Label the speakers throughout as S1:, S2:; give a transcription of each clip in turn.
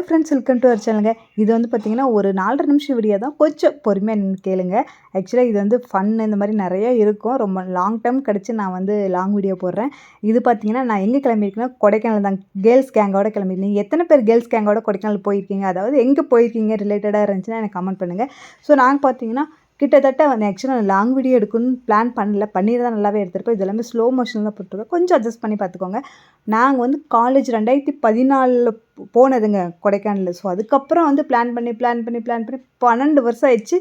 S1: Friends welcome to our சேனலுங்க. இது வந்து பார்த்தீங்கன்னா ஒரு 4 1/2 நிமிஷம் வீடியோ தான். கொஞ்சம் பொறுமையா நின்னு கேளுங்க. ஆக்சுவலாக இது வந்து ஃபன் இந்த மாதிரி நிறைய இருக்கும். ரொம்ப லாங் டைம் கழிச்சு நான் வந்து லாங் வீடியோ போடுறேன். இது பார்த்தீங்கன்னா நான் எங்கே கிளம்பியிருக்கேன்னா கொடைக்கானல் தான். கேர்ள்ஸ் கேங்கோட கிளம்பியிருக்கேன். எத்தனை பேர் கேர்ள்ஸ் கேங்கோட கொடைக்கானல் போயிருக்கீங்க? அதாவது எங்கே போயிருக்கீங்க ரிலேட்டடாக இருந்துச்சுன்னா எனக்கு கமெண்ட் பண்ணுங்கள். ஸோ நாங்கள் பார்த்தீங்கன்னா கிட்டத்தட்ட வந்து ஆக்சுவலாக நான் லாங் வீடியோ எடுக்கணும்னு பிளான் பண்ணல. பண்ணியிருந்தால் நல்லாவே எடுத்திருப்பேன். இது எல்லாமே ஸ்லோ மோஷனில் தான் போட்டிருக்கேன். கொஞ்சம் அட்ஜஸ்ட் பண்ணி பார்த்துக்கோங்க. நாங்கள் வந்து காலேஜ் 2014 போனதுங்க கொடைக்கானல். ஸோ அதுக்கப்புறம் வந்து பிளான் பண்ணி 12 வருஷம் ஆயிடுச்சு.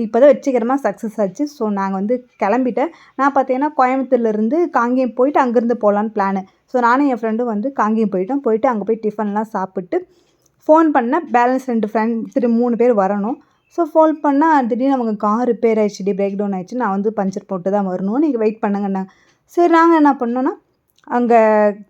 S1: இப்போ தான் வெற்றிகரமாக சக்ஸஸ் ஆச்சு. ஸோ நாங்கள் வந்து கிளம்பிட்டேன். நான் பார்த்தீங்கன்னா கோயம்புத்தூர்லேருந்து காங்கேயம் போயிட்டு அங்கேருந்து போகலான்னு பிளானு. ஸோ நானும் என் ஃப்ரெண்டும் வந்து காங்கேயம் போயிட்டோம். போயிட்டு அங்கே போய் டிஃபன்லாம் சாப்பிட்டு ஃபோன் பண்ணேன். பேலன்ஸ் 2 ஃப்ரெண்ட் 3 பேர் வரணும். ஸோ ஃபோன் பண்ணால் திடீர்னு அவங்க கார் ரிப்பேர் ஆயிடுச்சு, பிரேக் டவுன் ஆயிடுச்சு. நான் வந்து பஞ்சர் போட்டு தான் வரணும், நீங்கள் வெயிட் பண்ணுங்கன்னாங்க. சரி நாங்கள் என்ன பண்ணோன்னா அங்கே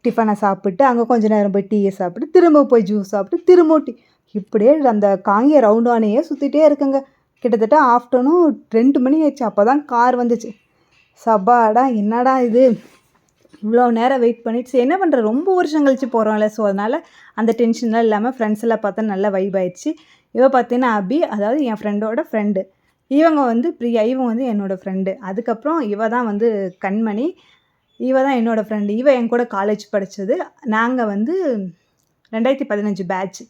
S1: டிஃபனை சாப்பிட்டு அங்கே கொஞ்சம் நேரம் போய் டீயை சாப்பிட்டு திரும்ப போய் ஜூஸ் சாப்பிட்டு திரும்ப டீ, இப்படியே அந்த காங்கேயம் ரவுண்டானையே சுற்றிட்டே இருக்குங்க. கிட்டத்தட்ட ஆஃப்டர்நூன் 2 மணி ஆயிடுச்சு. அப்போ தான் கார் வந்துச்சு. சபாடா என்னடா இது இவ்வளோ நேரம் வெயிட் பண்ணிட்டு சரி என்ன பண்ணுற, ரொம்ப வருஷம் கழிச்சு போகிறோம்ல. ஸோ அதனால் அந்த டென்ஷன்லாம் இல்லாமல் ஃப்ரெண்ட்ஸ் எல்லாம் பார்த்தா நல்லா வைப் ஆயிடுச்சு. இவ பார்த்தீங்கன்னா அபி, அதாவது என் ஃப்ரெண்டோட ஃப்ரெண்டு. இவங்க வந்து பிரியா, இவங்க வந்து என்னோடய ஃப்ரெண்டு. அதுக்கப்புறம் இவ தான் வந்து கண்மணி, இவ தான் என்னோடய ஃப்ரெண்டு. இவ என் கூட காலேஜ் படித்தது. நாங்கள் வந்து 2015 பேட்ச்.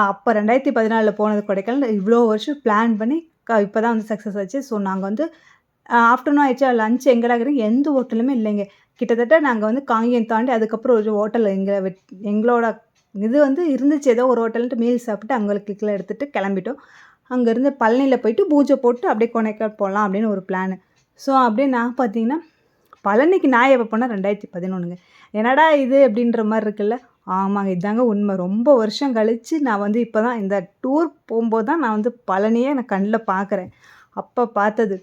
S1: அப்போ 2014 போனது கொடைக்கானல். இவ்வளோ வருஷம் பிளான் பண்ணி இப்போ தான் வந்து சக்ஸஸ் ஆச்சு. ஸோ நாங்கள் வந்து ஆஃப்டர்நூன் ஆயிடுச்சா, லஞ்ச் எங்கடா இருக்கிறீங்க, எந்த ஹோட்டலுமே இல்லைங்க. கிட்டத்தட்ட நாங்கள் வந்து காங்கேயம் தாண்டி அதுக்கப்புறம் ஒரு ஹோட்டல் எங்களோட இது வந்து இருந்துச்சு. ஏதோ ஒரு ஹோட்டல்ன்ட்டு மீல் சாப்பிட்டு அங்கே எடுத்துகிட்டு கிளம்பிட்டோம். அங்கேருந்து பழனியில் போயிட்டு பூஜை போட்டு அப்படியே கொடைக்கானல் போகலாம் அப்படின்னு ஒரு பிளானு. ஸோ அப்படியே நான் பார்த்தீங்கன்னா பழனிக்கு நான் எப்போ போனால் 2011ங்க. என்னடா இது அப்படின்ற மாதிரி இருக்குல்ல. ஆமாங்க, இதாங்க உண்மை. ரொம்ப வருஷம் கழித்து நான் வந்து இப்போ தான் இந்த டூர் போகும்போது தான் நான் வந்து பழனியே நான் கண்ணில் பார்க்குறேன். அப்போ பார்த்தது.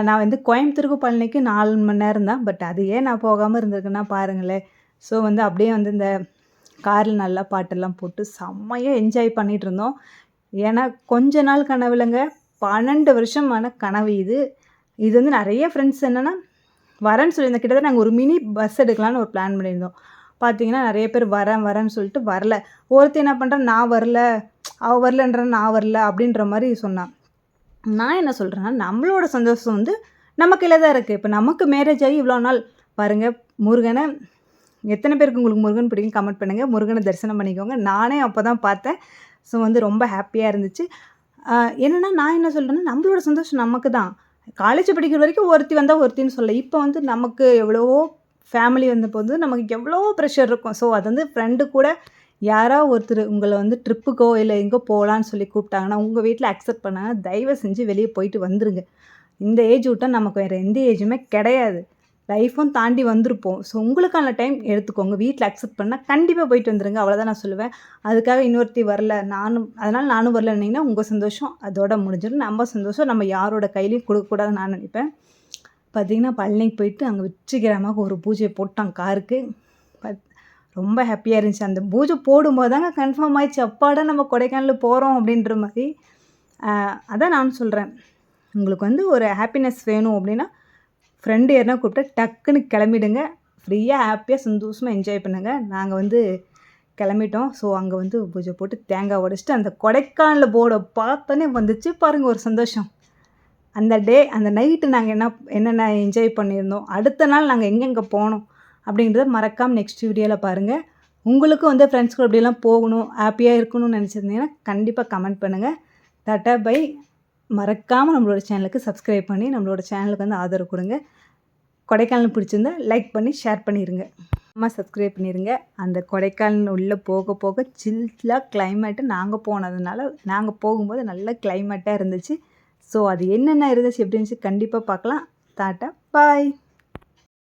S1: நான் வந்து கோயம்புத்தூருக்கு பழனிக்கு 4 மணி நேரம் தான். பட் அது ஏன் நான் போகாமல் இருந்திருக்கேன்னா பாருங்களேன். ஸோ வந்து அப்படியே வந்து இந்த காரில் நல்லா பாட்டெல்லாம் போட்டு செம்மையாக என்ஜாய் பண்ணிகிட்டு இருந்தோம். ஏன்னா கொஞ்ச நாள் கனவுலங்க, 12 வருஷமான கனவு இது. இது வந்து நிறைய ஃப்ரெண்ட்ஸ் என்னென்னா வரேன்னு சொல்லியிருந்தேன். கிட்டத்தட்ட நாங்கள் ஒரு மினி பஸ் எடுக்கலான்னு ஒரு பிளான் பண்ணியிருந்தோம். பார்த்தீங்கன்னா நிறைய பேர் வரேன்னு சொல்லிட்டு வரல. ஒருத்தர் என்ன பண்ணுறேன், நான் வரல, அவள் வரலன்ற நான் வரல அப்படின்ற மாதிரி சொன்னான். நான் என்ன சொல்கிறேன்னா, நம்மளோட சந்தோஷம் வந்து நம்ம கையில் தான் இருக்குது. இப்போ நமக்கு மேரேஜ் ஆகி இவ்வளோ நாள் பாருங்கள், முருகனை எத்தனை பேருக்கு உங்களுக்கு முருகன் பிடிக்கும் கமெண்ட் பண்ணுங்கள். முருகனை தரிசனம் பண்ணிக்கோங்க. நானே அப்போ தான் பார்த்தேன். ஸோ வந்து ரொம்ப ஹாப்பியாக இருந்துச்சு. என்னென்னா நான் என்ன சொல்கிறேன்னா, நம்மளோட சந்தோஷம் நமக்கு தான். காலேஜ் படிக்கிற வரைக்கும் ஒருத்தி வந்தால் ஒருத்தின்னு சொல்ல. இப்போ வந்து நமக்கு எவ்வளவோ ஃபேமிலி வந்தபோது நமக்கு எவ்வளோ ப்ரெஷர் இருக்கும். ஸோ அது வந்து ஃப்ரெண்டு கூட யாராவது ஒருத்தர் உங்களை வந்து ட்ரிப்புக்கோ இல்லை எங்கோ போகலான்னு சொல்லி கூப்பிட்டாங்கன்னா, உங்கள் வீட்டில் அக்செப்ட் பண்ணாங்கன்னா தயவு செஞ்சு வெளியே போயிட்டு வந்துருங்க. இந்த ஏஜ் விட்டால் நமக்கு வேறு எந்த ஏஜுமே கிடையாது. லைஃப்பும் தாண்டி வந்திருப்போம். ஸோ உங்களுக்கான டைம் எடுத்துக்கோங்க. வீட்டில் அக்செப்ட் பண்ணால் கண்டிப்பாக போயிட்டு வந்துடுங்க. அவ்வளோதான் நான் சொல்லுவேன். அதுக்காக இன்னொருத்தி வரல, நானும் வரலன்னீங்கன்னா உங்கள் சந்தோஷம் அதோட முடிஞ்சிடும். நம்ம சந்தோஷம் நம்ம யாரோட கையிலையும் கொடுக்கக்கூடாதுன்னு நான் நினைப்பேன். பார்த்திங்கன்னா பழனிக்கு போயிட்டு அங்கே வெற்றிகரமாக ஒரு பூஜையை போட்டான் காருக்கு. ரொம்ப ஹாப்பியாக இருந்துச்சு. அந்த பூஜை போடும்போது தாங்க கன்ஃபார்ம் ஆயிடுச்சு, அப்பாடா நம்ம கொடைக்கானல் போகிறோம் அப்படின்ற மாதிரி. அதான் நான் சொல்கிறேன், உங்களுக்கு வந்து ஒரு ஹாப்பினஸ் வேணும் அப்படின்னா ஃப்ரெண்டு யாருனா கூப்பிட்டா டக்குன்னு கிளம்பிடுங்க. ஃப்ரீயாக ஹாப்பியாக சந்தோஷமாக என்ஜாய் பண்ணுங்கள். நாங்கள் வந்து கிளம்பிட்டோம். ஸோ அங்கே வந்து பூஜை போட்டு தேங்காய் உடைச்சிட்டு அந்த கொடைக்கானல் போர்டை பார்த்தோன்னே வந்துச்சு பாருங்கள் ஒரு சந்தோஷம். அந்த அந்த நைட்டு நாங்கள் என்னென்ன என்ஜாய் பண்ணியிருந்தோம், அடுத்த நாள் நாங்கள் எங்கெங்கே போனோம் அப்படின்றத மறக்காமல் நெக்ஸ்ட் வீடியோவில் பாருங்கள். உங்களுக்கும் வந்து ஃப்ரெண்ட்ஸ் கூட அப்படியெல்லாம் போகணும், ஹாப்பியாக இருக்கணும்னு நினச்சிருந்தீங்கன்னா கண்டிப்பாக கமெண்ட் பண்ணுங்கள். Tata bye. மறக்காமல் நம்மளோட சேனலுக்கு சப்ஸ்கிரைப் பண்ணி நம்மளோட சேனலுக்கு வந்து ஆதரவு கொடுங்க. கொடைக்கானல் பிடிச்சிருந்தா லைக் பண்ணி ஷேர் பண்ணிடுங்க. சப்ஸ்கிரைப் பண்ணிடுங்க. அந்த கொடைக்கானல் உள்ளே போக போக சில்லாக கிளைமேட்டு நாங்கள் போனதுனால நாங்கள் போகும்போது நல்ல கிளைமேட்டாக இருந்துச்சு. ஸோ அது என்னென்ன இருந்துச்சு எப்படி இருந்துச்சு கண்டிப்பாக பார்க்கலாம். டாட்டா பாய்.